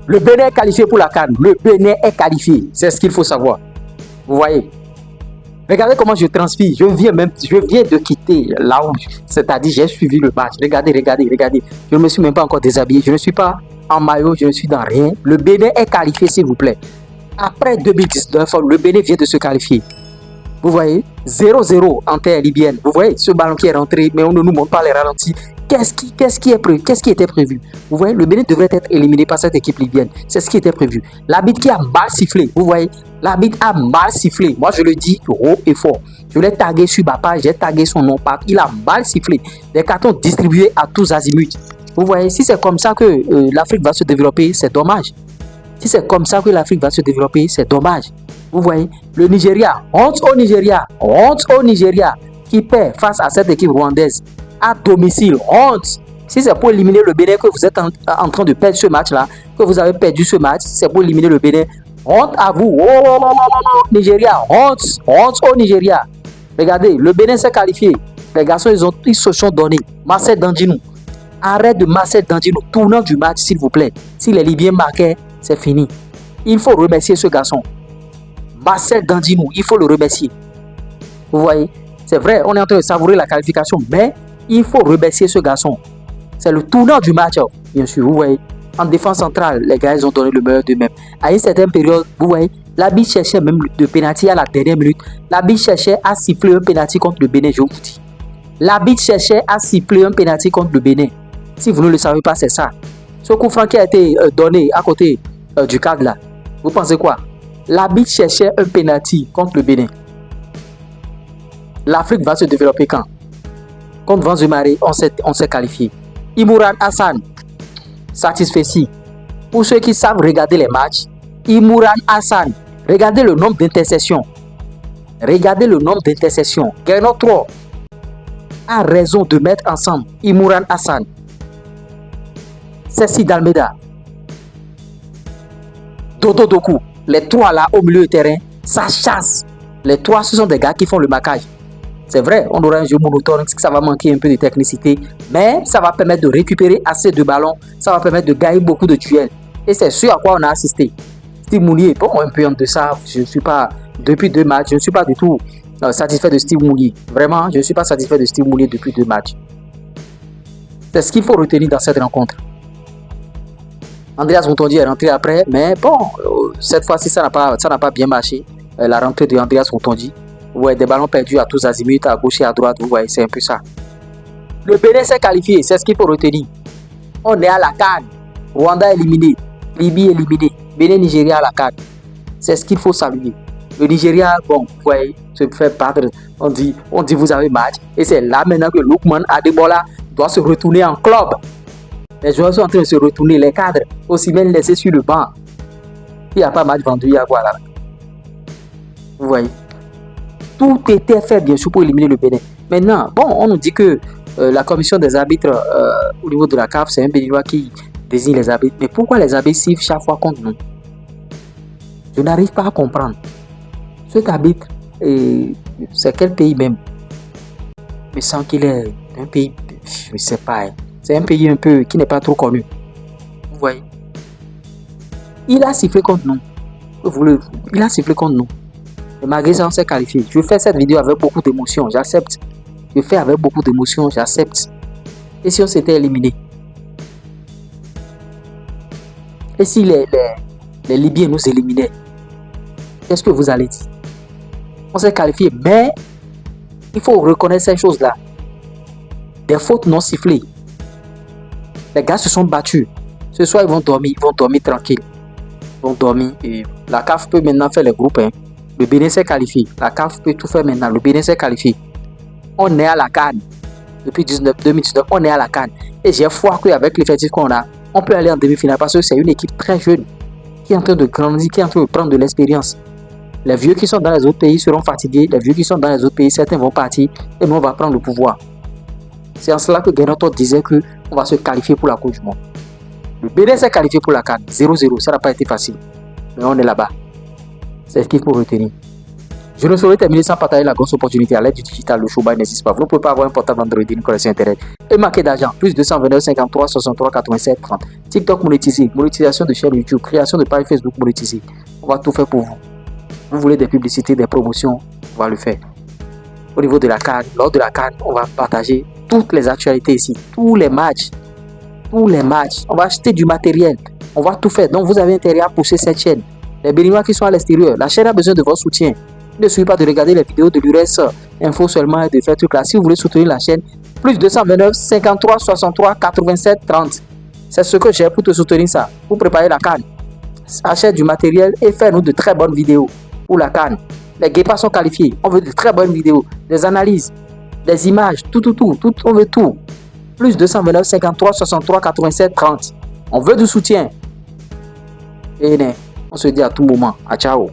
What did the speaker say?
Le Bénin est qualifié pour la CAN. Le Bénin est qualifié. C'est ce qu'il faut savoir. Vous voyez? Regardez comment je transpire. Je viens de quitter la lounge. C'est-à-dire, j'ai suivi le match. Regardez. Je ne me suis même pas encore déshabillé. Je ne suis pas en maillot. Je ne suis dans rien. Le Bénin est qualifié, s'il vous plaît. Après 2019, le Bénin vient de se qualifier. Vous voyez? 0-0 en terre libyenne. Vous voyez ce ballon qui est rentré, mais on ne nous montre pas les ralentis. Qu'est-ce qui était prévu? Vous voyez, le Bénin devrait être éliminé par cette équipe libyenne. C'est ce qui était prévu. L'arbitre qui a mal sifflé. Vous voyez, l'arbitre a mal sifflé. Moi, je le dis haut et fort. Je l'ai tagué sur ma page, j'ai tagué son nom. Il a mal sifflé. Des cartons distribués à tous azimuts. Vous voyez, si c'est comme ça que l'Afrique va se développer, c'est dommage. Si c'est comme ça que l'Afrique va se développer, c'est dommage. Vous voyez, le Nigeria, honte au Nigeria qui perd face à cette équipe rwandaise à domicile, honte. Si c'est pour éliminer le Bénin que vous êtes en train de perdre ce match-là, que vous avez perdu ce match, c'est pour éliminer le Bénin, honte à vous. Nigeria, honte au Nigeria. Regardez, le Bénin s'est qualifié. Les garçons, ils se sont donnés. Marcel Dandinou, arrête de Marcel Dandinou, tournant du match, s'il vous plaît. Si les Libyens marquaient, c'est fini. Il faut remercier ce garçon. Marcel Dandinou, il faut le remercier. Vous voyez, c'est vrai, on est en train de savourer la qualification, mais il faut remercier ce garçon. C'est le tournant du match, bien sûr, vous voyez. En défense centrale, les gars, ils ont donné le meilleur d'eux-mêmes. À une certaine période, vous voyez, l'arbitre cherchait même de pénalty à la dernière minute. L'arbitre cherchait à siffler un pénalty contre le Bénin, je vous dis. L'arbitre cherchait à siffler un pénalty contre le Bénin. Si vous ne le savez pas, c'est ça. Ce coup franc qui a été donné à côté du cadre là, vous pensez quoi? L'arbitre cherchait un pénalty contre le Bénin. L'Afrique va se développer quand? Contre Vanzumare, on s'est qualifié. Imouran Hassan, satisfait. Pour ceux qui savent regarder les matchs, Imouran Hassan, regardez le nombre d'intercessions. Gernot 3 a raison de mettre ensemble Imouran Hassan, Ceci Dalmeda, Dodo Doku. Les trois là au milieu du terrain, ça chasse. Les trois, ce sont des gars qui font le marquage. C'est vrai, on aura un jeu monotone, ça va manquer un peu de technicité, mais ça va permettre de récupérer assez de ballons, ça va permettre de gagner beaucoup de duels. Et c'est ce à quoi on a assisté. Steve Mounier, bon, un peu en deçà, je ne suis pas, depuis 2 matchs, je ne suis pas du tout satisfait de Steve Mounier. Vraiment, je ne suis pas satisfait de Steve Mounier depuis 2 matchs. C'est ce qu'il faut retenir dans cette rencontre. Andreas Montondi est rentré après, mais bon, cette fois-ci, ça n'a pas bien marché. La rentrée de Andreas Montondi. Ouais, des ballons perdus à tous azimuts, à gauche et à droite, vous voyez, c'est un peu ça. Le Bénin s'est qualifié, c'est ce qu'il faut retenir. On est à la CAN. Rwanda éliminé, Libye éliminé, Bénin, Nigeria à la CAN. C'est ce qu'il faut saluer. Le Nigeria, bon, vous voyez, se fait battre. On dit vous avez match. Et c'est là maintenant que Lookman Adebola doit se retourner en club. Les joueurs sont en train de se retourner, les cadres, aussi bien laissés sur le banc. Il n'y a pas match vendu, il y a quoi là? Vous voyez? Tout était fait bien sûr pour éliminer le Bénin. Maintenant, bon, on nous dit que la commission des arbitres au niveau de la CAF, c'est un Béninois qui désigne les arbitres. Mais pourquoi les arbitres sifflent chaque fois contre nous? Je n'arrive pas à comprendre. Cet arbitre, c'est quel pays même? Je sens qu'il est un pays, je ne sais pas. C'est un pays un peu qui n'est pas trop connu. Vous voyez? Il a sifflé contre nous. Il a sifflé contre nous. Et malgré ça, on s'est qualifié. Je fais cette vidéo avec beaucoup d'émotion, j'accepte. Je fais avec beaucoup d'émotion, j'accepte. Et si on s'était éliminé? Et si les Libyens nous éliminaient? Qu'est-ce que vous allez dire? On s'est qualifié, mais il faut reconnaître ces choses-là. Des fautes non sifflées. Les gars se sont battus. Ce soir, ils vont dormir tranquille. Ils vont dormir. Et la CAF peut maintenant faire les groupes. Le Bénin s'est qualifié. La CAF peut tout faire maintenant. Le Bénin s'est qualifié. On est à la CAN. Depuis 2019, on est à la CAN. Et j'ai foi qu'avec l'effectif qu'on a, on peut aller en demi-finale parce que c'est une équipe très jeune qui est en train de grandir, qui est en train de prendre de l'expérience. Les vieux qui sont dans les autres pays seront fatigués. Les vieux qui sont dans les autres pays, certains vont partir et nous, on va prendre le pouvoir. C'est en cela que Guénoto disait qu'on va se qualifier pour la Coupe du Monde. Le Bénin s'est qualifié pour la CAN. 0-0. Ça n'a pas été facile. Mais on est là-bas. C'est ce qu'il faut retenir. Je ne saurais terminer sans partager la grosse opportunité à l'aide du digital. Le showbuy n'existe pas. Vous ne pouvez pas avoir un portable Android, une connexion Internet et manquer d'argent. Plus 229 53 63 87 30. TikTok monétisé, monétisation de chaîne YouTube, création de page Facebook monétisée. On va tout faire pour vous. Vous voulez des publicités, des promotions, on va le faire. Au niveau de la CAN, lors de la CAN, on va partager toutes les actualités ici, tous les matchs. On va acheter du matériel. On va tout faire. Donc vous avez intérêt à pousser cette chaîne. Les Béninois qui sont à l'extérieur, la chaîne a besoin de votre soutien. Ne suffit pas de regarder les vidéos de l'URES Info seulement et de faire tout là. Si vous voulez soutenir la chaîne, plus 229 53 63 87 30. C'est ce que j'ai pour te soutenir ça. Pour préparer la CAN. Achète du matériel et fais-nous de très bonnes vidéos pour la CAN. Les guépards sont qualifiés. On veut de très bonnes vidéos, des analyses, des images, tout. On veut tout. Plus 229 53 63 87 30. On veut du soutien. Et on se dit à tout moment. À ciao.